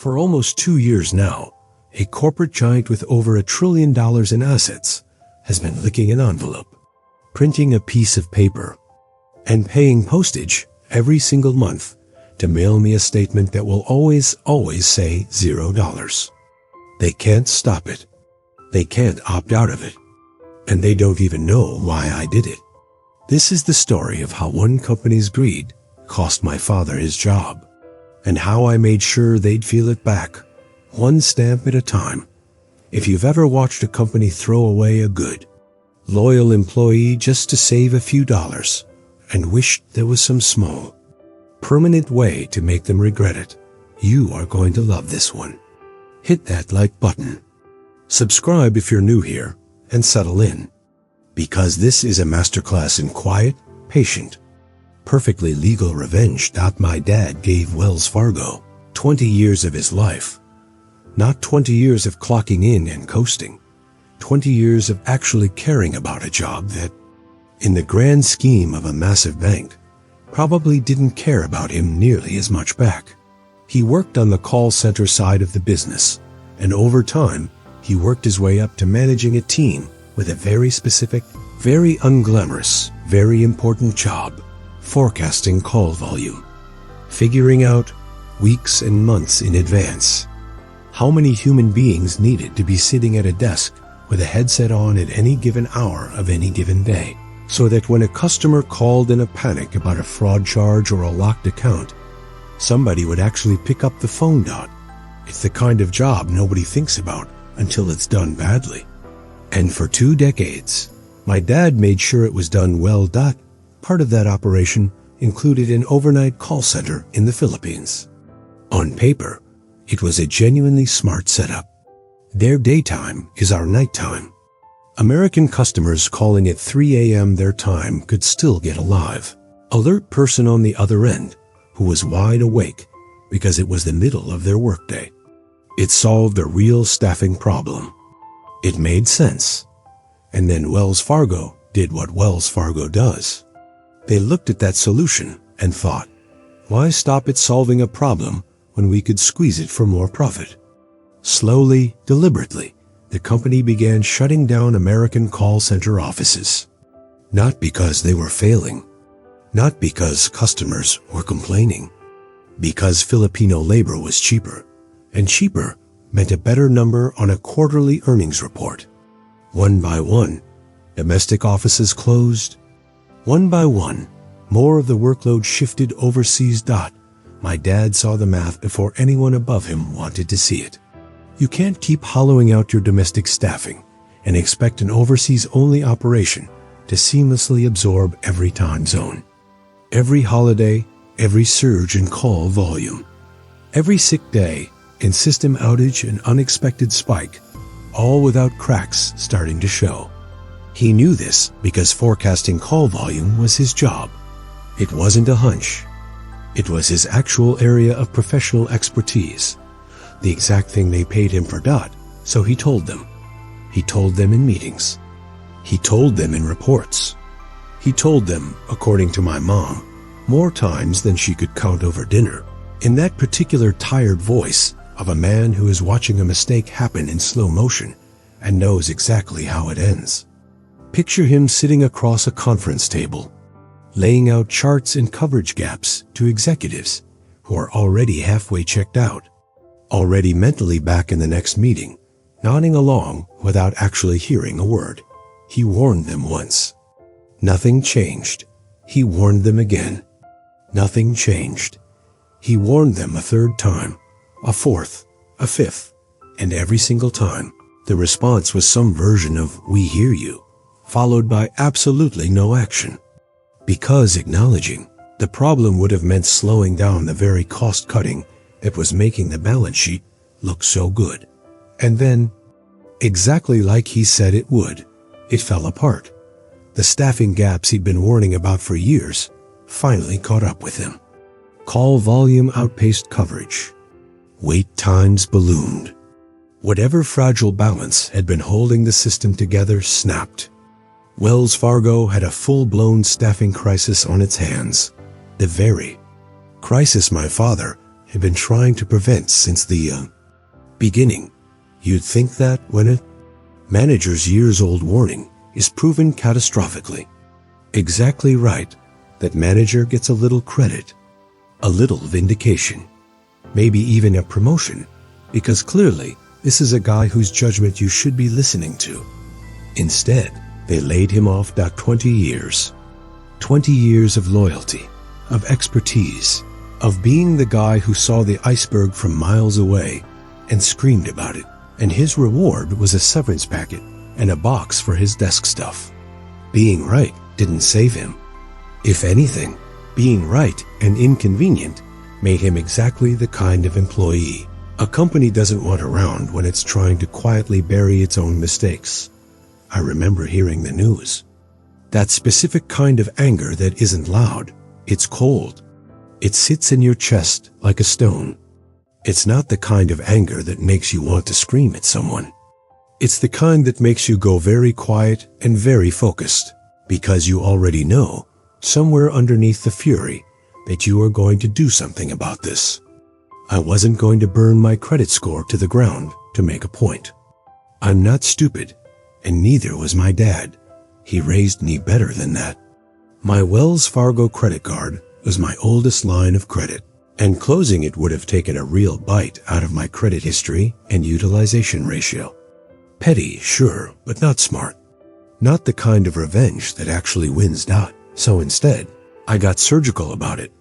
For almost 2 years now, a corporate giant with over $1 trillion in assets has been licking an envelope, printing a piece of paper, and paying postage every single month to mail me a statement that will always say $0. They can't stop it. They can't opt out of it. And they don't even know why I did it. This is the story of how one company's greed cost my father his job, and how I made sure they'd feel it back, one stamp at a time. If you've ever watched a company throw away a good, loyal employee just to save a few dollars and wished there was some small, permanent way to make them regret it, you are going to love this one. Hit that like button. Subscribe if you're new here, and settle in, because this is a masterclass in quiet, patient, perfectly legal revenge that my dad gave Wells Fargo 20 years of his life. Not 20 years of clocking in and coasting, 20 years of actually caring about a job that, in the grand scheme of a massive bank, probably didn't care about him nearly as much back. He worked on the call center side of the business, and over time, he worked his way up to managing a team with a very specific, very unglamorous, very important job: forecasting call volume. Figuring out, weeks and months in advance, how many human beings needed to be sitting at a desk with a headset on at any given hour of any given day, so that when a customer called in a panic about a fraud charge or a locked account, somebody would actually pick up the phone. It's the kind of job nobody thinks about until it's done badly. And for 2 decades, my dad made sure it was done well. Part of that operation included an overnight call center in the Philippines. On paper, it was a genuinely smart setup. Their daytime is our nighttime. American customers calling at 3 a.m. their time could still get a live, alert person on the other end who was wide awake because it was the middle of their workday. It solved a real staffing problem. It made sense. And then Wells Fargo did what Wells Fargo does. They looked at that solution and thought, why stop at solving a problem when we could squeeze it for more profit? Slowly, deliberately, the company began shutting down American call center offices. Not because they were failing, not because customers were complaining, because Filipino labor was cheaper, and cheaper meant a better number on a quarterly earnings report. One by one, domestic offices closed. One by one, more of the workload shifted overseas. My dad saw the math before anyone above him wanted to see it. You can't keep hollowing out your domestic staffing and expect an overseas-only operation to seamlessly absorb every time zone, every holiday, every surge in call volume, every sick day and system outage and unexpected spike, all without cracks starting to show. He knew this because forecasting call volume was his job. It wasn't a hunch. It was his actual area of professional expertise, the exact thing they paid him for. So he told them. He told them in meetings. He told them in reports. He told them, according to my mom, more times than she could count over dinner, in that particular tired voice of a man who is watching a mistake happen in slow motion and knows exactly how it ends. Picture him sitting across a conference table, laying out charts and coverage gaps to executives who are already halfway checked out, already mentally back in the next meeting, nodding along without actually hearing a word. He warned them once. Nothing changed. He warned them again. Nothing changed. He warned them a third time, a fourth, a fifth, and every single time, the response was some version of "we hear you," followed by absolutely no action. Because acknowledging the problem would have meant slowing down the very cost-cutting that was making the balance sheet look so good. And then, exactly like he said it would, it fell apart. The staffing gaps he'd been warning about for years finally caught up with him. Call volume outpaced coverage. Wait times ballooned. Whatever fragile balance had been holding the system together snapped. Wells Fargo had a full-blown staffing crisis on its hands. The very crisis my father had been trying to prevent since the beginning. You'd think that when a manager's years-old warning is proven catastrophically. Exactly right. That manager gets a little credit, a little vindication, maybe even a promotion, because clearly this is a guy whose judgment you should be listening to. Instead, they laid him off. 20 years. 20 years of loyalty, of expertise, of being the guy who saw the iceberg from miles away and screamed about it. And his reward was a severance packet and a box for his desk stuff. Being right didn't save him. If anything, being right and inconvenient made him exactly the kind of employee a company doesn't want around when it's trying to quietly bury its own mistakes. I remember hearing the news. That specific kind of anger that isn't loud, it's cold. It sits in your chest like a stone. It's not the kind of anger that makes you want to scream at someone. It's the kind that makes you go very quiet and very focused, because you already know, somewhere underneath the fury, that you are going to do something about this. I wasn't going to burn my credit score to the ground to make a point. I'm not stupid, and neither was my dad. He raised me better than that. My Wells Fargo credit card was my oldest line of credit, and closing it would have taken a real bite out of my credit history and utilization ratio. Petty, sure, but not smart. Not the kind of revenge that actually wins. So instead, I got surgical about it.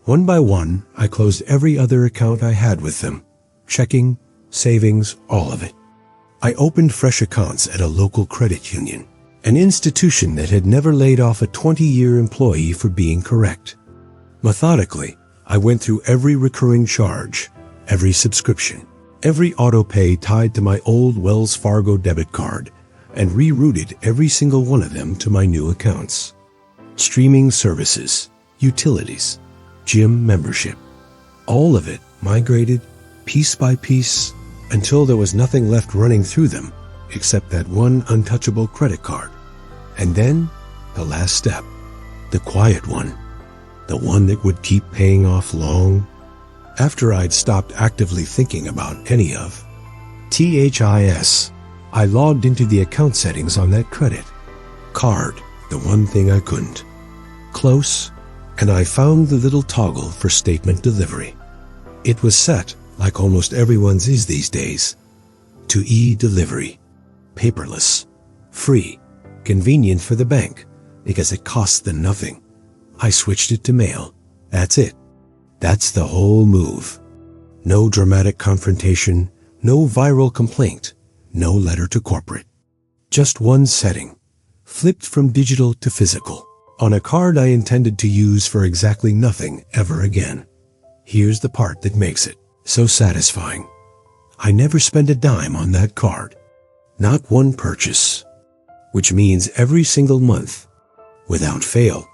One by one, I closed every other account I had with them. Checking, savings, all of it. I opened fresh accounts at a local credit union, an institution that had never laid off a 20-year employee for being correct. Methodically, I went through every recurring charge, every subscription, every auto pay tied to my old Wells Fargo debit card, and rerouted every single one of them to my new accounts. Streaming services, utilities, gym membership. All of it migrated piece by piece until there was nothing left running through them except that one untouchable credit card. And then, the last step, the quiet one, the one that would keep paying off long after I'd stopped actively thinking about any of THIS. I logged into the account settings on that credit card, the one thing I couldn't close, and I found the little toggle for statement delivery. It was set, like almost everyone's is these days, to e-delivery. Paperless, free, convenient for the bank, because it costs them nothing. I switched it to mail. That's it. That's the whole move. No dramatic confrontation, no viral complaint, no letter to corporate. Just one setting, flipped from digital to physical, on a card I intended to use for exactly nothing ever again. Here's the part that makes it so satisfying. I never spent a dime on that card. Not one purchase. Which means every single month, without fail,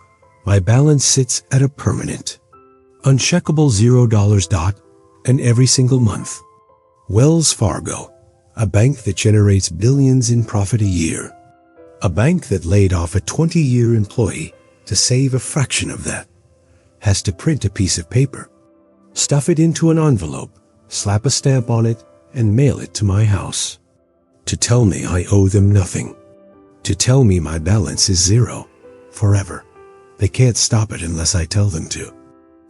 my balance sits at a permanent, uncheckable $0. And every single month. Wells Fargo, a bank that generates billions in profit a year. A bank that laid off a 20-year employee to save a fraction of that, has to print a piece of paper, stuff it into an envelope, slap a stamp on it, and mail it to my house. To tell me I owe them nothing. To tell me my balance is zero, forever. They can't stop it unless I tell them to.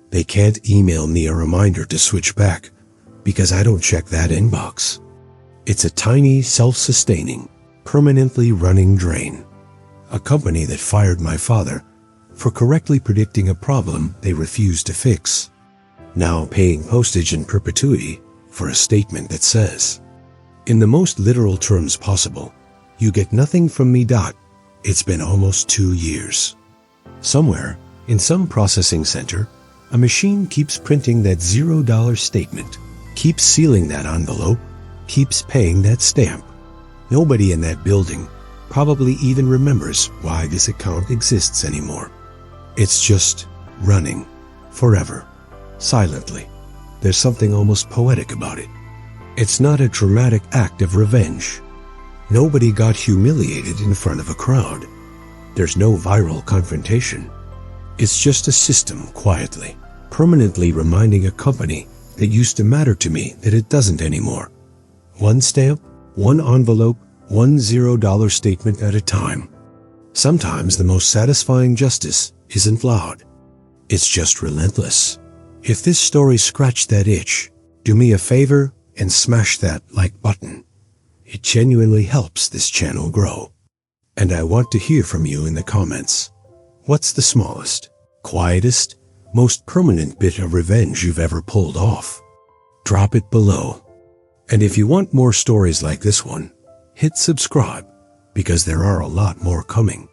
They can't email me a reminder to switch back, because I don't check that inbox. It's a tiny, self-sustaining, permanently running drain. A company that fired my father for correctly predicting a problem they refused to fix. Now paying postage in perpetuity for a statement that says, in the most literal terms possible, you get nothing from me. It's been almost 2 years. Somewhere, in some processing center, a machine keeps printing that $0 statement, keeps sealing that envelope, keeps paying that stamp. Nobody in that building probably even remembers why this account exists anymore. It's just running forever, silently. There's something almost poetic about it. It's not a dramatic act of revenge. Nobody got humiliated in front of a crowd. There's no viral confrontation. It's just a system quietly, permanently reminding a company that used to matter to me that it doesn't anymore. One stamp, one envelope, one $0 statement at a time. Sometimes the most satisfying justice isn't loud. It's just relentless. If this story scratched that itch, do me a favor and smash that like button. It genuinely helps this channel grow. And I want to hear from you in the comments. What's the smallest, quietest, most permanent bit of revenge you've ever pulled off? Drop it below. And if you want more stories like this one, hit subscribe because there are a lot more coming.